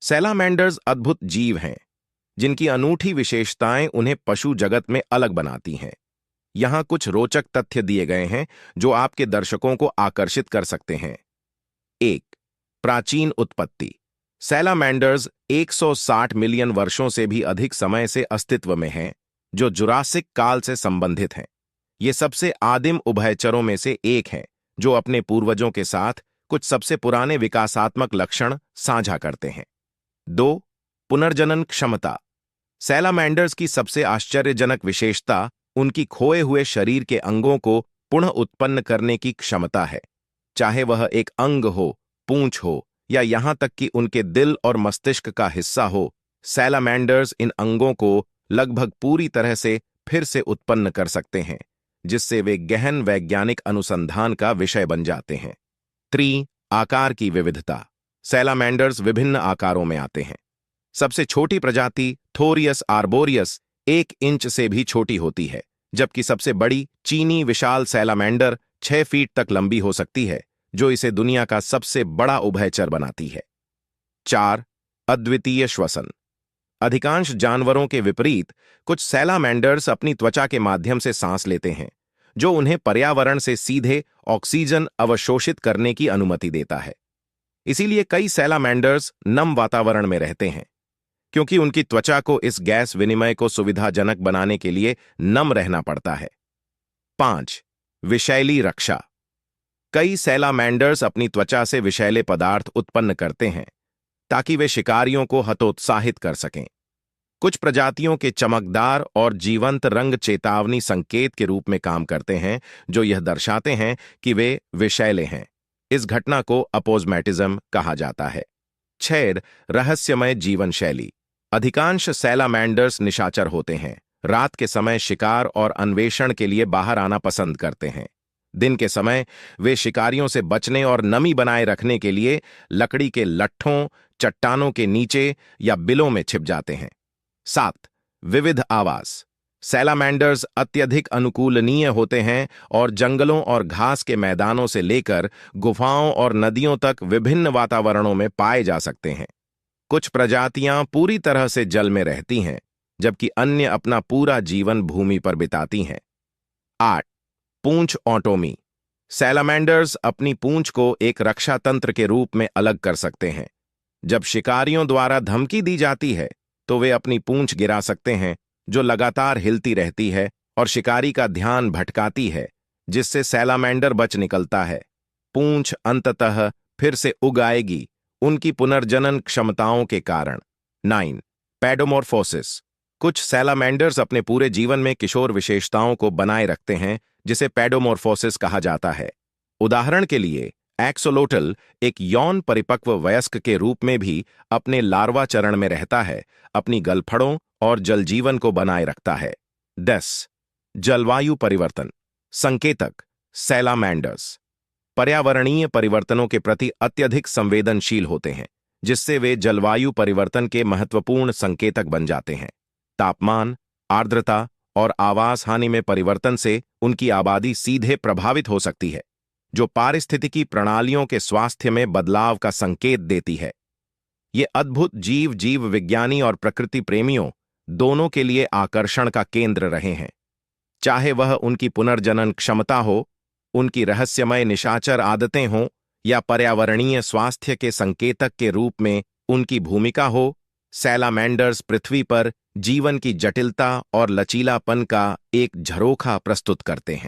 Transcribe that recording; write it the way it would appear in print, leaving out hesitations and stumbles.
सैलामेंडर्स अद्भुत जीव हैं जिनकी अनूठी विशेषताएं उन्हें पशु जगत में अलग बनाती हैं। यहां कुछ रोचक तथ्य दिए गए हैं जो आपके दर्शकों को आकर्षित कर सकते हैं। 1. प्राचीन उत्पत्ति। सैलामेंडर्स 160 मिलियन वर्षों से भी अधिक समय से अस्तित्व में हैं, जो जुरासिक काल से संबंधित हैं। ये सबसे आदिम उभयचरों में से एक हैं जो अपने पूर्वजों के साथ कुछ सबसे पुराने विकासात्मक लक्षण साझा करते हैं। 2. पुनर्जनन क्षमता। सैलामेंडर्स की सबसे आश्चर्यजनक विशेषता उनकी खोए हुए शरीर के अंगों को पुनः उत्पन्न करने की क्षमता है। चाहे वह एक अंग हो, पूंछ हो या यहां तक कि उनके दिल और मस्तिष्क का हिस्सा हो, सैलामेंडर्स इन अंगों को लगभग पूरी तरह से फिर से उत्पन्न कर सकते हैं, जिससे वे गहन वैज्ञानिक अनुसंधान का विषय बन जाते हैं। 3. आकार की विविधता। सैलामेंडर्स विभिन्न आकारों में आते हैं। सबसे छोटी प्रजाति थोरियस आर्बोरियस 1 इंच से भी छोटी होती है, जबकि सबसे बड़ी चीनी विशाल सैलामेंडर 6 फीट तक लंबी हो सकती है, जो इसे दुनिया का सबसे बड़ा उभयचर बनाती है। 4. अद्वितीय श्वसन। अधिकांश जानवरों के विपरीत कुछ सैलामेंडर्स अपनी त्वचा के माध्यम से सांस लेते हैं, जो उन्हें पर्यावरण से सीधे ऑक्सीजन अवशोषित करने की अनुमति देता है। इसीलिए कई सैलामेंडर्स नम वातावरण में रहते हैं, क्योंकि उनकी त्वचा को इस गैस विनिमय को सुविधाजनक बनाने के लिए नम रहना पड़ता है। 5. विषैली रक्षा। कई सैलामेंडर्स अपनी त्वचा से विषैले पदार्थ उत्पन्न करते हैं ताकि वे शिकारियों को हतोत्साहित कर सकें। कुछ प्रजातियों के चमकदार और जीवंत रंग चेतावनी संकेत के रूप में काम करते हैं, जो यह दर्शाते हैं कि वे विषैले हैं। इस घटना को अपोजमैटिज्म कहा जाता है। 6. रहस्यमय जीवन शैली। अधिकांश सैलामेंडर्स निशाचर होते हैं, रात के समय शिकार और अन्वेषण के लिए बाहर आना पसंद करते हैं। दिन के समय वे शिकारियों से बचने और नमी बनाए रखने के लिए लकड़ी के लट्ठों, चट्टानों के नीचे या बिलों में छिप जाते हैं। 7. विविध आवास। सैलामेंडर्स अत्यधिक अनुकूलनीय होते हैं और जंगलों और घास के मैदानों से लेकर गुफाओं और नदियों तक विभिन्न वातावरणों में पाए जा सकते हैं। कुछ प्रजातियां पूरी तरह से जल में रहती हैं, जबकि अन्य अपना पूरा जीवन भूमि पर बिताती हैं। 8. पूंछ ऑटोमी। सैलामेंडर्स अपनी पूंछ को एक रक्षा तंत्र के रूप में अलग कर सकते हैं। जब शिकारियों द्वारा धमकी दी जाती है, तो वे अपनी पूंछ गिरा सकते हैं, जो लगातार हिलती रहती है और शिकारी का ध्यान भटकाती है, जिससे सैलामेंडर बच निकलता है। पूंछ अंततः फिर से उग आएगी उनकी पुनर्जनन क्षमताओं के कारण। 9. पैडोमॉर्फोसिस। कुछ सैलामेंडर्स अपने पूरे जीवन में किशोर विशेषताओं को बनाए रखते हैं, जिसे पैडोमॉर्फोसिस कहा जाता है। उदाहरण के लिए एक्सोलोटल एक यौन परिपक्व वयस्क के रूप में भी अपने लार्वा चरण में रहता है, अपनी गलफड़ों और जलजीवन को बनाए रखता है। 10. जलवायु परिवर्तन संकेतक। सैलामेंडर्स पर्यावरणीय परिवर्तनों के प्रति अत्यधिक संवेदनशील होते हैं, जिससे वे जलवायु परिवर्तन के महत्वपूर्ण संकेतक बन जाते हैं। तापमान, आर्द्रता और आवास हानि में परिवर्तन से उनकी आबादी सीधे प्रभावित हो सकती है, जो पारिस्थितिकी प्रणालियों के स्वास्थ्य में बदलाव का संकेत देती है। ये अद्भुत जीव विज्ञानी और प्रकृति प्रेमियों दोनों के लिए आकर्षण का केंद्र रहे हैं। चाहे वह उनकी पुनर्जनन क्षमता हो, उनकी रहस्यमय निशाचर आदतें हों या पर्यावरणीय स्वास्थ्य के संकेतक के रूप में उनकी भूमिका हो, सैलामेंडर्स पृथ्वी पर जीवन की जटिलता और लचीलापन का एक झरोखा प्रस्तुत करते हैं।